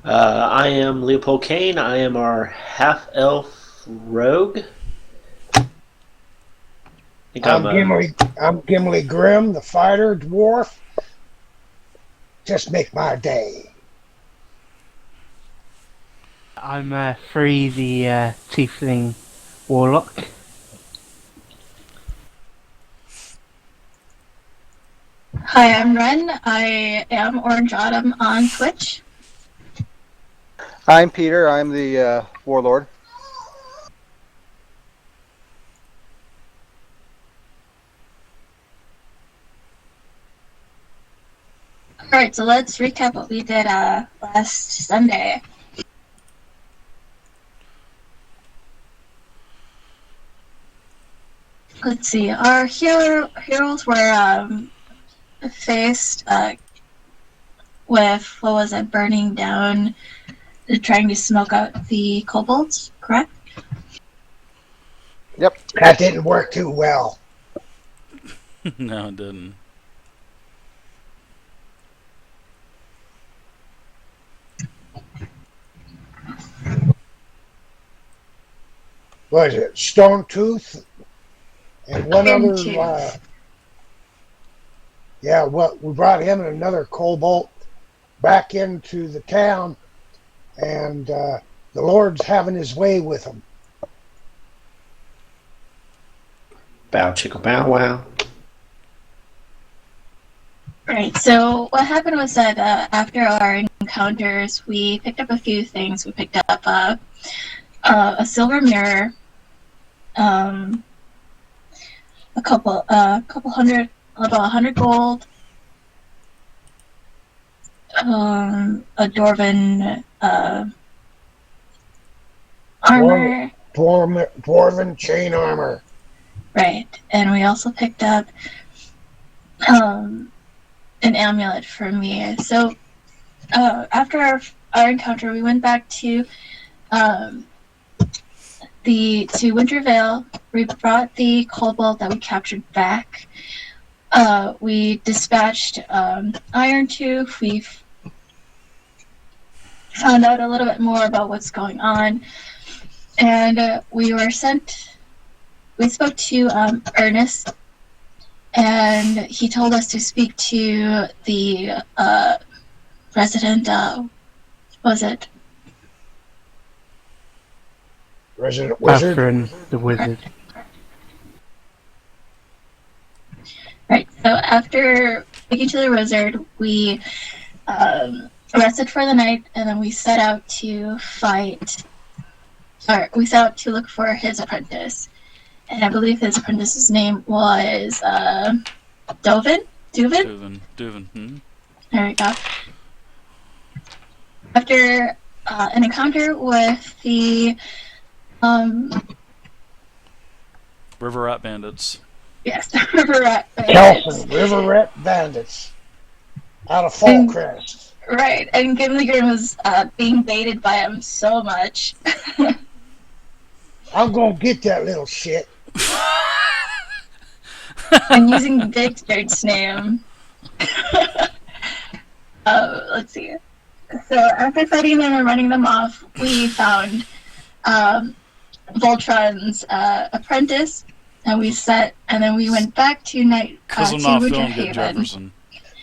I am Leopold Kane. I am our half-elf rogue. I think I'm Gimli. I'm Gimli Grim, the fighter dwarf. Just make my day. I'm Free, the tiefling warlock. Hi, I'm Wren. I am Orange Autumn on Twitch. I'm Peter. I'm the warlord. Alright, so let's recap what we did last Sunday. Let's see, our heroes were faced with, what was it, burning down, trying to smoke out the kobolds, correct? Yep. That didn't work too well. No, it didn't. What is it? Stone Tooth and one other. We brought him and another kobold back into the town, and the Lord's having his way with them. Bow chicka bow wow. Right, so what happened was that after our encounters, we picked up a few things. We picked up a silver mirror, a couple hundred, about 100 gold, a dwarven armor. Dwarven chain armor. Right, and we also picked up an amulet for me. So after our encounter, we went back to Wintervale. We brought the kobold that we captured back. We dispatched Iron Tooth. We found out a little bit more about what's going on, and we spoke to Ernest, and he told us to speak to the resident, was it? Resident Wizard? Catherine, the wizard. Right, so after speaking to the wizard, we rested for the night, and then we set out to look for his apprentice. And I believe his apprentice's name was Dovin? Duvin? Duvin. There we go. After an encounter with the River Rat Bandits. yes, River Rat Kelson, River Rat Bandits. Out of Fallcrest. Right, and Gimli Grim was being baited by him so much. I'm gonna get that little shit. And using Dig's name. Let's see. So after fighting them and running them off, we found Voltron's apprentice, and then we went back to Because I'm not feeling good, Winterhaven. Jefferson.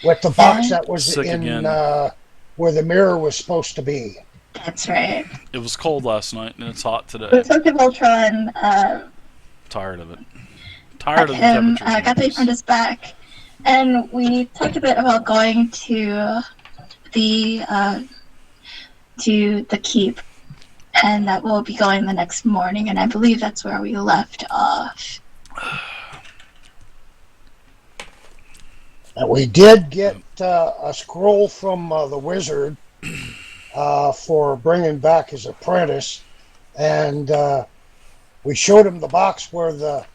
With the box that was Sick in again. where the mirror was supposed to be. That's right. It was cold last night, and it's hot We today. spoke to Voltron, Tired of it. Tired of the him, temperature. got the apprentice back, and we talked a bit about going to the keep, and that we'll be going the next morning, and I believe that's where we left off. And we did get a scroll from the wizard for bringing back his apprentice, and we showed him the box where the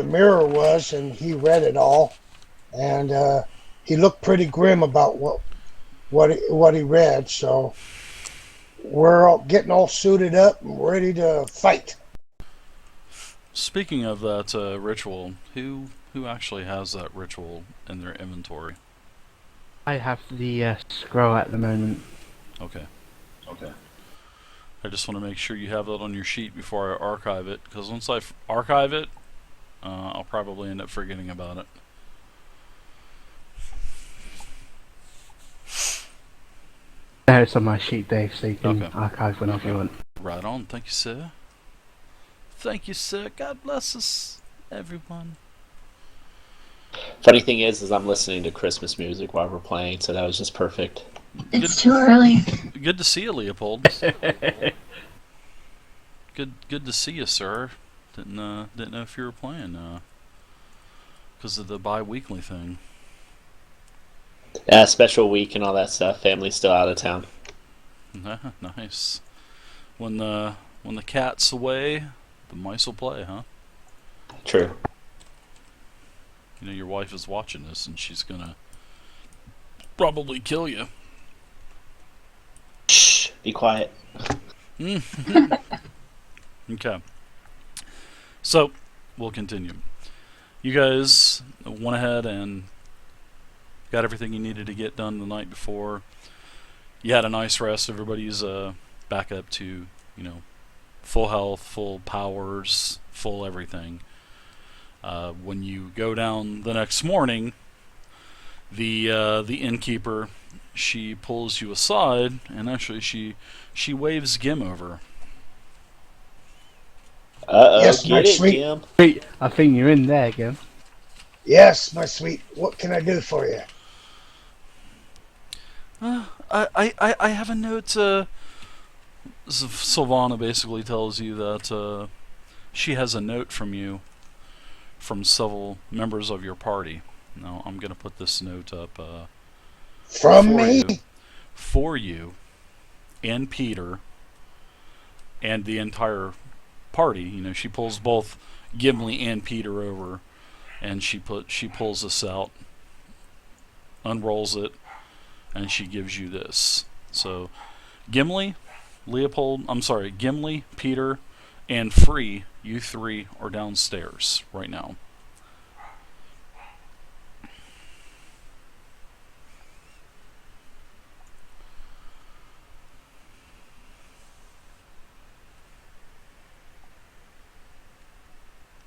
mirror was, and he read it all, and he looked pretty grim about what he read. So we're all getting all suited up and ready to fight. Speaking of that ritual, who actually has that ritual in their inventory? I have the scroll at the moment. Okay. I just want to make sure you have that on your sheet before I archive it, because once I archive it, I'll probably end up forgetting about it. There, it's on my sheet, Dave, so you can Okay. archive whenever you want. Right on. Thank you, sir. Thank you, sir. God bless us, everyone. Funny thing is I'm listening to Christmas music while we're playing, so that was just perfect. It's too early. Good to see you, Leopold. Good to see you, sir. Didn't know if you were playing, because of the bi-weekly thing. Yeah, special week and all that stuff. Family's still out of town. Nice. When the cat's away, the mice will play, huh? True. You know, your wife is watching this, and she's gonna probably kill you. Shh. Be quiet. Okay. So, we'll continue. You guys went ahead and got everything you needed to get done the night before. You had a nice rest. Everybody's back up to, full health, full powers, full everything. When you go down the next morning, the innkeeper, she pulls you aside, and actually she waves Gim over. Uh-oh. Yes, my Get it, sweet. Jim. Wait, I think you're in there again. Yes, my sweet. What can I do for you? I have a note. Sylvana basically tells you that she has a note from you from several members of your party. Now I'm gonna put this note up From for me? you and Peter and the entire party. She pulls both Gimli and Peter over, and she pulls this out, unrolls it, and she gives you this. So, Gimli, Peter, and Free, you three are downstairs right now.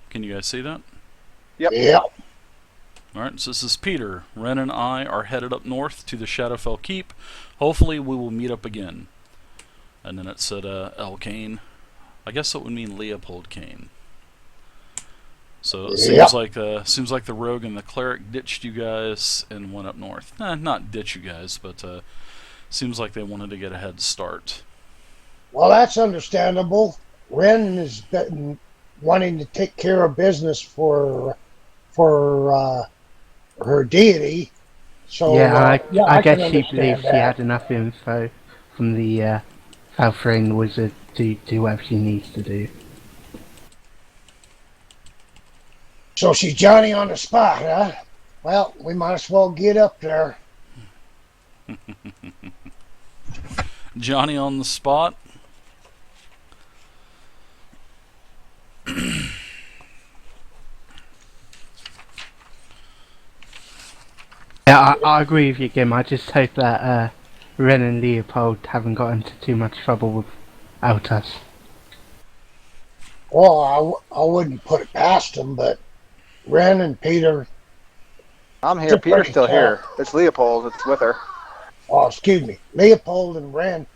Can you guys see that? Yep. Alright, so this is Peter. Wren and I are headed up north to the Shadowfell Keep. Hopefully we will meet up again. And then it said L. Kane. I guess that would mean Leopold Kane. So it seems like the rogue and the cleric ditched you guys and went up north. Not ditch you guys, but seems like they wanted to get a head start. Well, that's understandable. Wren has been wanting to take care of business for her deity. So I I guess can she understand believes she that. had enough info from the South Rain Wizard to do whatever she needs to do. So she's Johnny on the spot, huh? Well, we might as well get up there. Johnny on the spot. Yeah, I agree with you, Kim. I just hope that Wren and Leopold haven't got into too much trouble without us. Well, I wouldn't put it past them, but Wren and Peter. I'm here. They're Peter's pretty still tough. here. It's Leopold. It's with her. Oh, excuse me. Leopold and Wren,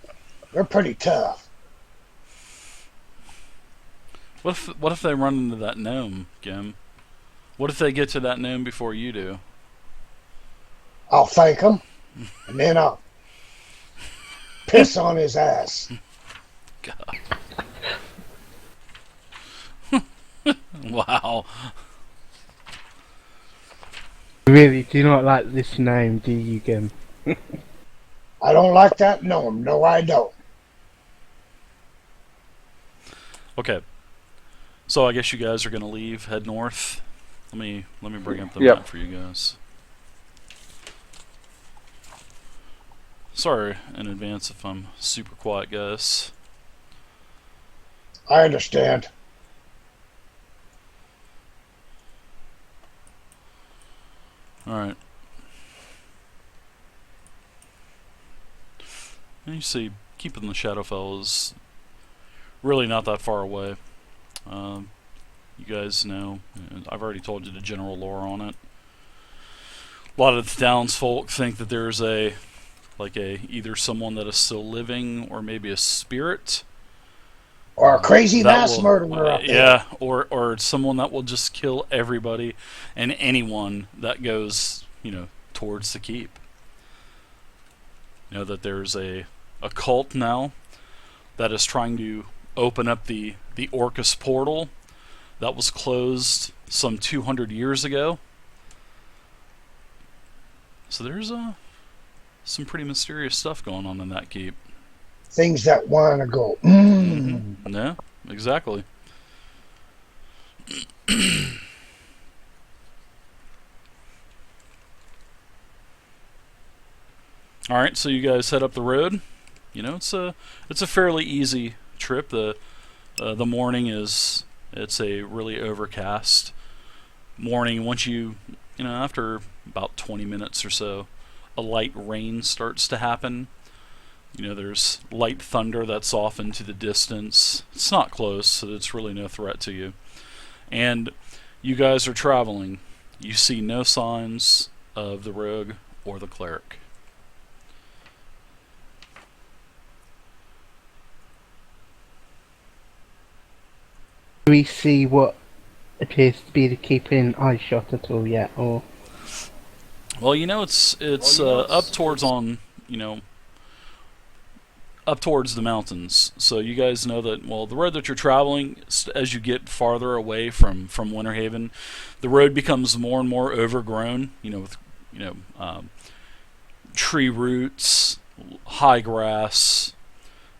they're pretty tough. What if they run into that gnome, Gim? What if they get to that gnome before you do? I'll thank them, and then I'll piss on his ass. God. Wow. You really do not like this name, do you, Kim? I don't like that gnome. No, I don't. Okay. So I guess you guys are gonna leave, head north. Let me bring up the Yep. map for you guys. Sorry in advance if I'm super quiet, guys. I understand. Alright. And you see, keeping the Shadowfell is really not that far away. You guys know, I've already told you the general lore on it. A lot of the townsfolk think that there's either someone that is still living or maybe a spirit. Or a crazy that mass will- murderer up there. Yeah, or someone that will just kill everybody and anyone that goes, towards the keep. You know that there's a cult now that is trying to open up the Orcus portal that was closed some 200 years ago. So there's some pretty mysterious stuff going on in that keep. Things that want to go. Yeah, exactly. All right, so you guys head up the road. It's a fairly easy trip. The morning it's a really overcast morning. Once after about 20 minutes or so, a light rain starts to happen. There's light thunder that's off into the distance. It's not close, so it's really no threat to you. And you guys are traveling. You see no signs of the rogue or the cleric. Do we see what appears to be the keeper in eye shot at all yet, or? Well, it's up towards up towards the mountains. So you guys know that, the road that you're traveling, as you get farther away from Winterhaven, the road becomes more and more overgrown, with tree roots, high grass.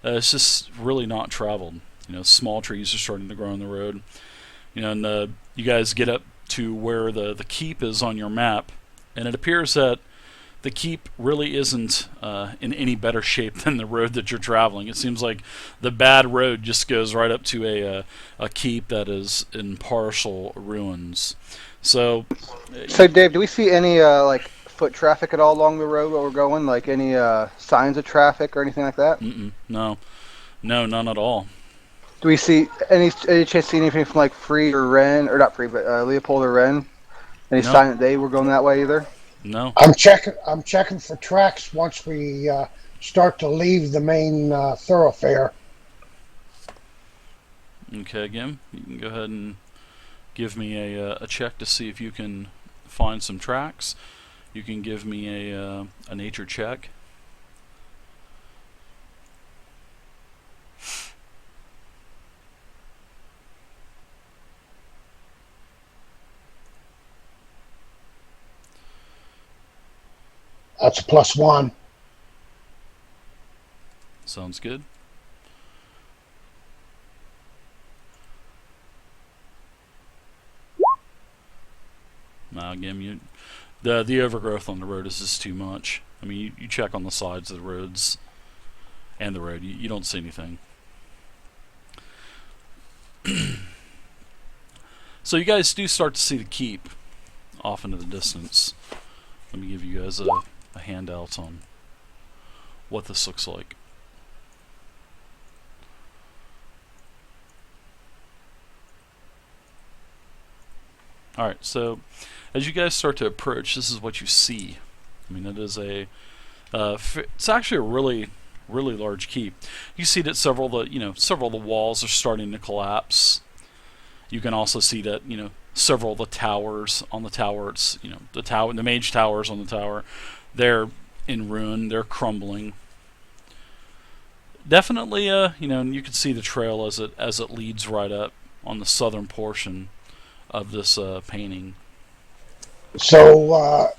It's just really not traveled. Small trees are starting to grow on the road. And you guys get up to where the keep is on your map, and it appears that the keep really isn't in any better shape than the road that you're traveling. It seems like the bad road just goes right up to a keep that is in partial ruins. So Dave, do we see any foot traffic at all along the road where we're going? Like any signs of traffic or anything like that? No, none at all. Do we see any chance to see anything from Free or Wren, or not Free, but Leopold or Wren? Any sign that they were going that way either? No. I'm checking for tracks once we start to leave the main thoroughfare. Okay, Gim, you can go ahead and give me a check to see if you can find some tracks. You can give me a nature check. That's a +1. Sounds good. Now again, the overgrowth on the road is just too much. I mean, you check on the sides of the roads and the road, you don't see anything. So you guys do start to see the keep off into the distance. Let me give you guys a handout on what this looks like. Alright, so as you guys start to approach, this is what you see. I mean, it is it's actually a really large keep. You see that several of the walls are starting to collapse. You can also see that, several of the towers on the tower, the mage towers on the tower, they're in ruin, they're crumbling. Definitely, you can see the trail as it leads right up on the southern portion of this painting. So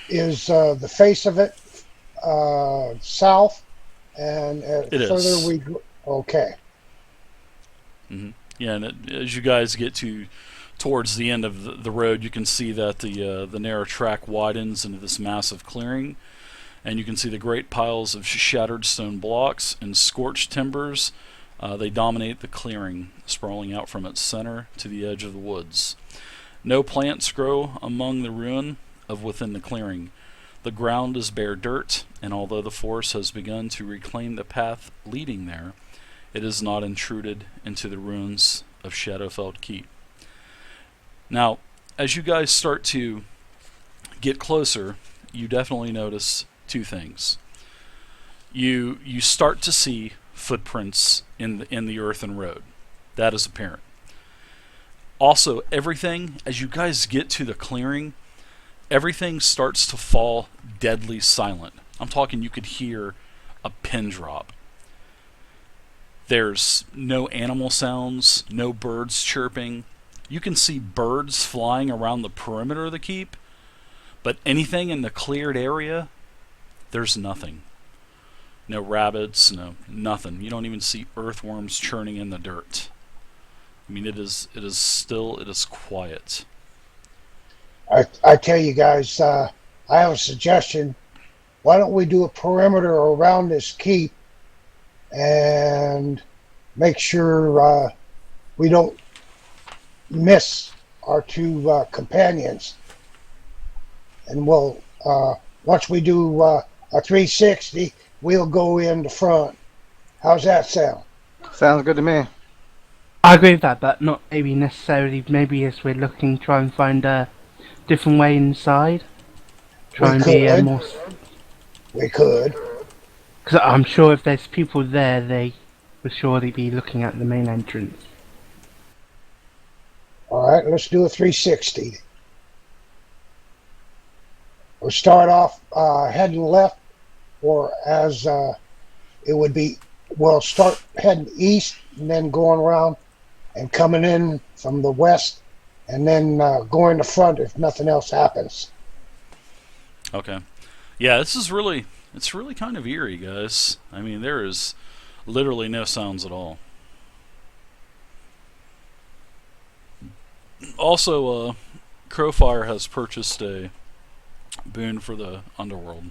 is the face of it south, and It further is. we go? Okay. Mm-hmm. Yeah, and as you guys get towards the end of the road, you can see that the narrow track widens into this massive clearing, and you can see the great piles of shattered stone blocks and scorched timbers. They dominate the clearing, sprawling out from its center to the edge of the woods. No plants grow among the ruin of within the clearing. The ground is bare dirt, and although the force has begun to reclaim the path leading there, it is not intruded into the ruins of Shadowfell Keep. Now, as you guys start to get closer, you definitely notice two things. You start to see footprints in the earthen road. That is apparent. Also, everything, as you guys get to the clearing, everything starts to fall deadly silent. I'm talking you could hear a pin drop. There's no animal sounds, no birds chirping. You can see birds flying around the perimeter of the keep, but anything in the cleared area, there's nothing. No rabbits, nothing. You don't even see earthworms churning in the dirt. I mean, it is quiet. I tell you guys, I have a suggestion. Why don't we do a perimeter around this keep and make sure we don't miss our two companions? And we'll once we do a 360, we'll go in the front. How's that sound? Sounds good to me. I agree with that, but not maybe necessarily. Maybe as we're looking, try and find a different way inside. Try We and could. be more. We could. Because I'm sure if there's people there, they will surely be looking at the main entrance. All right, let's do a 360. We'll start off heading left, or as it would be, we'll start heading east and then going around and coming in from the west and then going to front if nothing else happens. Okay. Yeah, it's really kind of eerie, guys. I mean, there is literally no sounds at all. Also, Crowfire has purchased a boon for the underworld.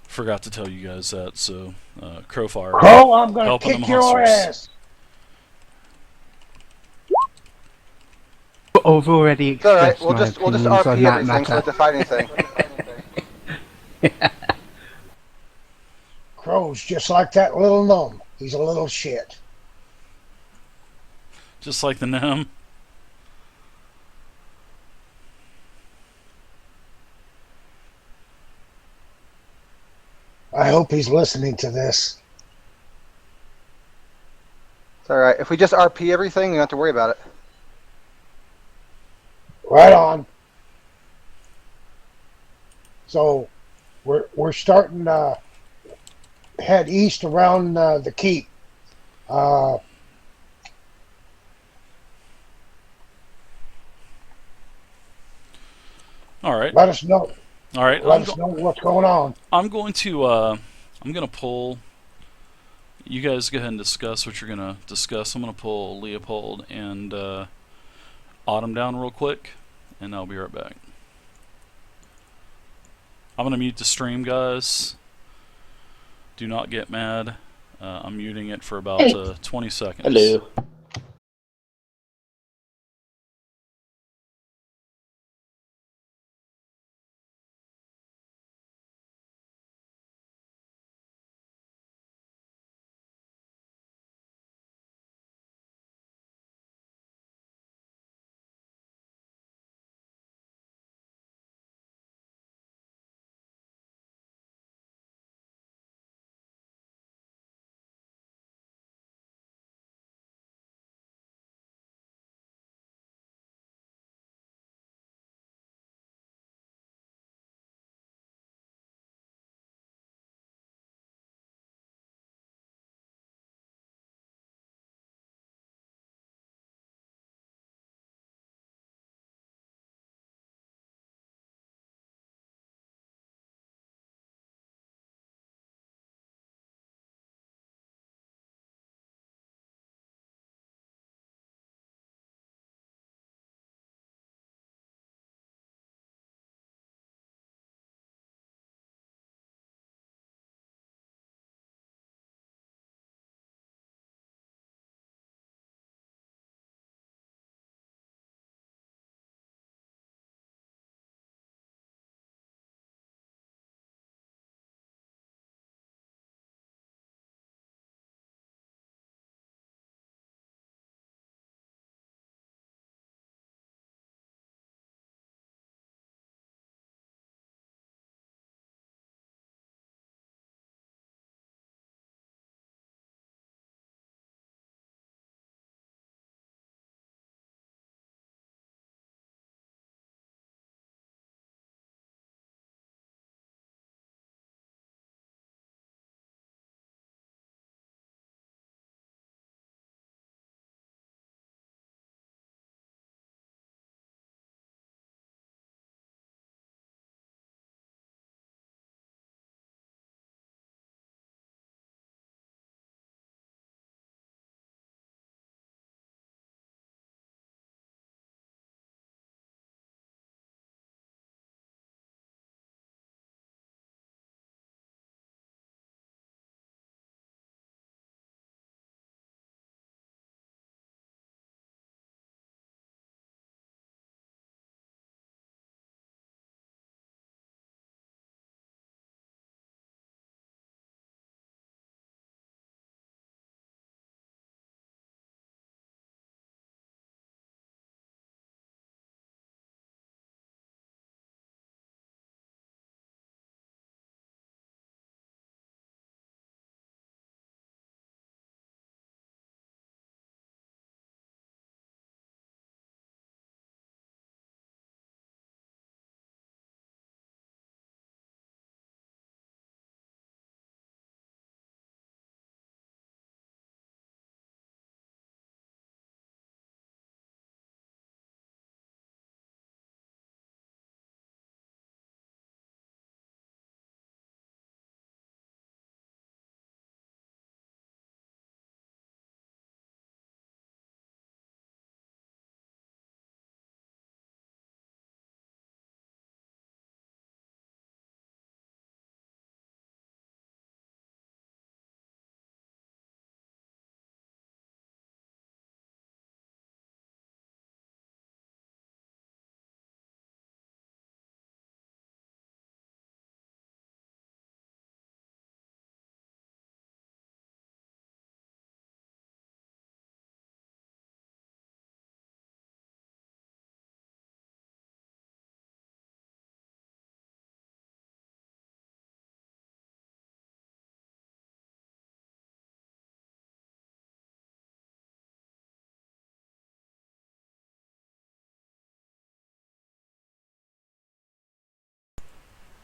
Forgot to tell you guys that, so Crowfire Crow, I'm going to helping the kick your monsters. ass. But I've already It's alright, expressed we'll my just opinions RP on that everything so we matter. have to fight anything. Crow's just like that little gnome. He's a little shit. Just like the gnome. I hope he's listening to this. It's alright. If we just RP everything, we don't have to worry about it. Right on. So we're starting to head east around the keep. All right. Let us know. All right. Let us know what's going on. I'm going to pull. You guys go ahead and discuss what you're going to discuss. I'm going to pull Leopold and Autumn down real quick, and I'll be right back. I'm going to mute the stream, guys. Do not get mad. I'm muting it for about 20 seconds. Hello.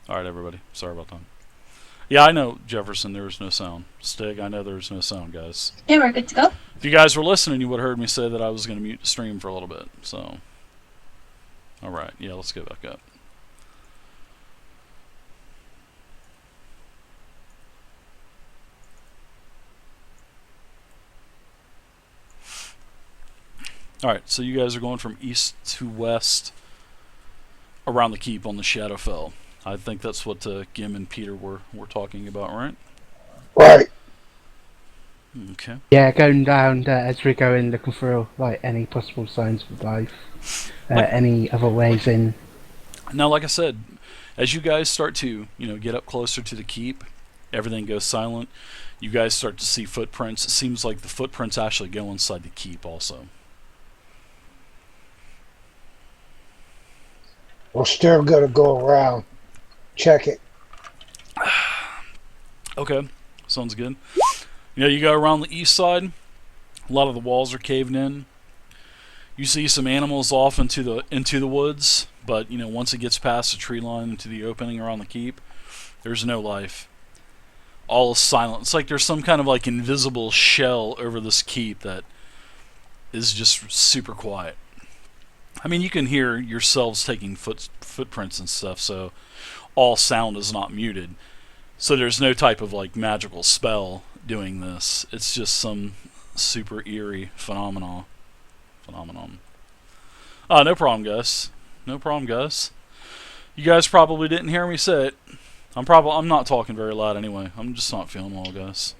All right, everybody. Sorry about that. Yeah, I know, Jefferson, there was no sound. Stig, I know there was no sound, guys. Yeah, we're good to go. If you guys were listening, you would have heard me say that I was going to mute the stream for a little bit. So, all right. Yeah, let's get back up. All right, so you guys are going from east to west around the keep on the Shadowfell. I think that's what Gim and Peter were talking about, right? Right. Okay. Yeah, going down as we're going, looking for like any possible signs of life, any other ways in. Now, like I said, as you guys start to get up closer to the keep, everything goes silent. You guys start to see footprints. It seems like the footprints actually go inside the keep also. We're still gonna go around, check it. Okay, sounds good. You go around the east side. A lot of the walls are caved in. You see some animals off into the woods, but once it gets past the tree line into the opening around the keep, there's no life. All is silent. It's like there's some kind of like invisible shell over this keep that is just super quiet. I mean, you can hear yourselves taking footprints and stuff, so all sound is not muted. So there's no type of like magical spell doing this. It's just some super eerie phenomenon. No problem, Gus. No problem, Gus. You guys probably didn't hear me say it. I'm not talking very loud anyway. I'm just not feeling well, Gus.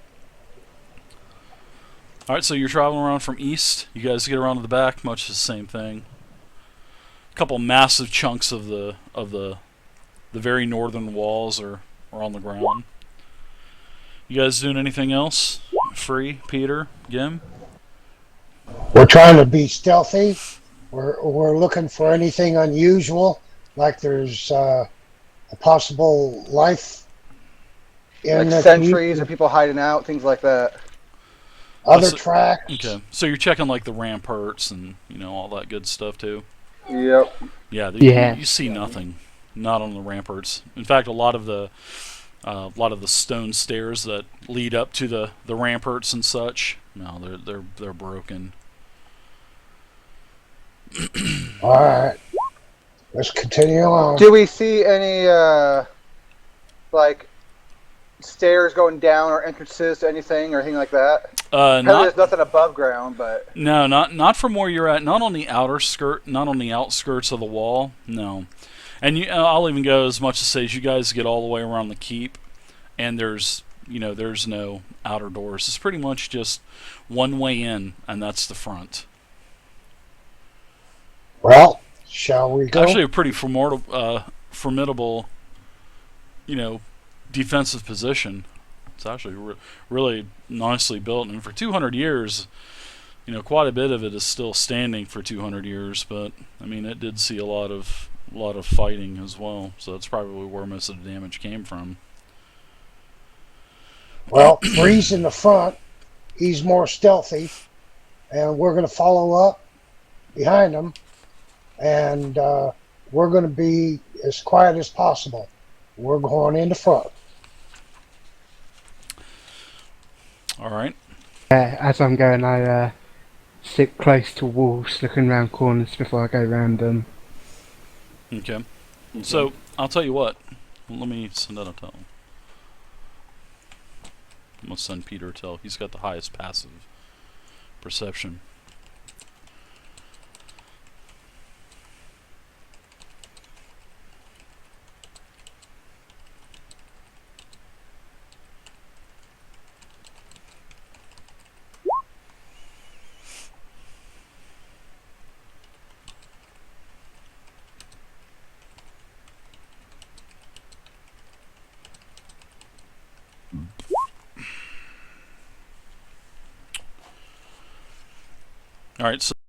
All right, so you're traveling around from east. You guys get around to the back, much the same thing. A couple massive chunks of the very northern walls are on the ground. You guys doing anything else? Free, Peter, Gim? We're trying to be stealthy. We're looking for anything unusual, like there's a possible life in Like the sentries or people hiding out, things like that. other tracks. Okay, so you're checking like the ramparts and all that good stuff too. Yep. Yeah, Yeah. You see nothing, not on the ramparts. In fact, a lot of the stone stairs that lead up to the ramparts and such, no, they're broken. All right, let's continue on. Do we see any like stairs going down or entrances to anything or anything like that? There's nothing above ground, but no, not from where you're at. Not on the not on the outskirts of the wall. No, and I'll even go as much as say as you guys get all the way around the keep, and there's no outer doors. It's pretty much just one way in, and that's the front. Well, shall we go? Actually, a pretty formidable, defensive position. It's actually really nicely built, and for 200 years, quite a bit of it is still standing for 200 years. But I mean, it did see a lot of fighting as well, so that's probably where most of the damage came from. Well, Bree's in the front. He's more stealthy, and we're going to follow up behind him, and we're going to be as quiet as possible. We're going in the front. All right. As I'm going, I sit close to walls, looking around corners before I go around them. Okay. So I'll tell you what. Let me send out a tell. I'm gonna send Peter a tell. He's got the highest passive perception. All right, so